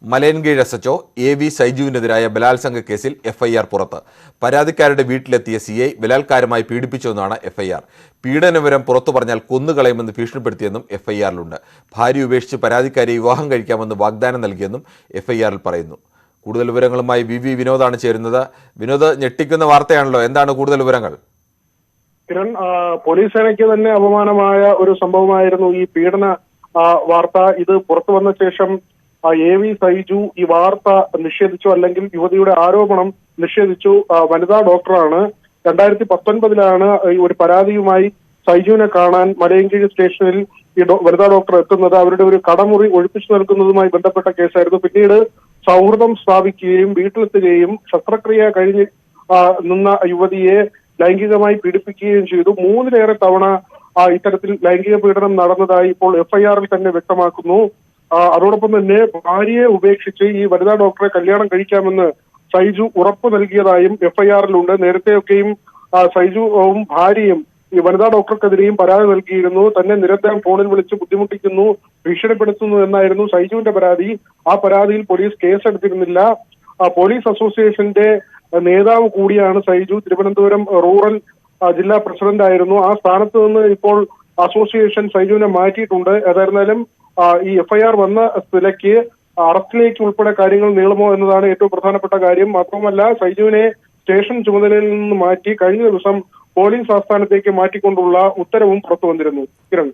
Malayinkeezhu SHO AV സൈജുവിനെതിരായ ബലാത്സംഗ കേസിൽ FIR പുറത്ത്. പരാതിക്കാരുടെ വീട്ടിലെത്തിയ CI ബലാത്കാരമായി പീഡിപ്പിച്ചുവെന്നാണ് FIR. പീഡനവിവരം പുറത്തു പറഞ്ഞാൽ കൊന്നുകളയുമെന്ന് ഭീഷണിപ്പെടുത്തിയെന്നും FIR-ലുണ്ട്. ഭാര്യ ഉപേക്ഷിച്ച് പരാതിക്കാരെ വിവാഹം കഴിക്കാമെന്ന് വാഗ്ദാനം നൽകിയെന്നും FIR-ൽ പറയുന്നു. കൂടുതൽ വിവരങ്ങളുമായി VV വിനോദാണ് ചേരുന്നത്. വിനോദ്, ഞെട്ടിക്കുന്ന വാർത്തയാണല്ലോ, എന്താണ് കൂടുതൽ വിവരങ്ങൾ? കിരൺ, പോലീസ് സേനയ്ക്ക് തന്നെ അപമാനമായ ഒരു സംഭവമായിരുന്നു ഈ പീഡന വാർത്ത. ഇത് പുറത്തു വന്ന ശേഷം AV സൈജു ഈ വാർത്ത നിഷേധിച്ചു, അല്ലെങ്കിൽ യുവതിയുടെ ആരോപണം നിഷേധിച്ചു. വനിതാ ഡോക്ടറാണ്. 2019-ലാണ് ഒരു പരാതിയുമായി സൈജുവിനെ കാണാൻ മലയൻകീഴ് സ്റ്റേഷനിൽ ഈ വനിതാ ഡോക്ടർ എത്തുന്നത്. അവരുടെ ഒരു കടമുറി ഒഴിപ്പിച്ചു നൽകുന്നതുമായി ബന്ധപ്പെട്ട കേസായിരുന്നു. പിന്നീട് സൗഹൃദം സ്ഥാപിക്കുകയും വീട്ടിലെത്തുകയും ശസ്ത്രക്രിയ കഴിഞ്ഞ് നിന്ന യുവതിയെ ലൈംഗികമായി പീഡിപ്പിക്കുകയും ചെയ്തു. 3-ലേറെ തവണ ഇത്തരത്തിൽ ലൈംഗിക പീഡനം നടന്നതായി ഇപ്പോൾ FIR-ൽ തന്നെ വ്യക്തമാക്കുന്നു. അതോടൊപ്പം തന്നെ ഭാര്യയെ ഉപേക്ഷിച്ച് ഈ വനിതാ ഡോക്ടറെ കല്യാണം കഴിക്കാമെന്ന് സൈജു ഉറപ്പ് നൽകിയതായും FIR-ലുണ്ട്. നേരത്തെയൊക്കെയും സൈജുവും ഭാര്യയും ഈ വനിതാ ഡോക്ടർക്കെതിരെയും പരാതി നൽകിയിരുന്നു. തന്നെ നിരന്തരം ഫോണിൽ വിളിച്ച് ബുദ്ധിമുട്ടിക്കുന്നു, ഭീഷണിപ്പെടുത്തുന്നു എന്നായിരുന്നു സൈജുവിന്റെ പരാതി. ആ പരാതിയിൽ പോലീസ് കേസെടുത്തിരുന്നില്ല. പോലീസ് അസോസിയേഷന്റെ നേതാവ് കൂടിയാണ് സൈജു. തിരുവനന്തപുരം റൂറൽ ജില്ലാ പ്രസിഡന്റ് ആയിരുന്നു. ആ സ്ഥാനത്ത് നിന്ന് ഇപ്പോൾ അസോസിയേഷൻ സൈജുവിനെ മാറ്റിയിട്ടുണ്ട്. ഏതായിരുന്നാലും ഈ FIR വന്ന സ്ഥിതിക്ക് അറസ്റ്റിലേക്ക് ഉൾപ്പെടെ കാര്യങ്ങൾ നീളുമോ എന്നതാണ് ഏറ്റവും പ്രധാനപ്പെട്ട കാര്യം. മാത്രമല്ല, സൈജുവിനെ സ്റ്റേഷൻ ചുമതലയിൽ നിന്ന് മാറ്റി കഴിഞ്ഞ ദിവസം പോലീസ് ആസ്ഥാനത്തേക്ക് മാറ്റിക്കൊണ്ടുള്ള ഉത്തരവും പുറത്തു വന്നിരുന്നു. കിരൺ.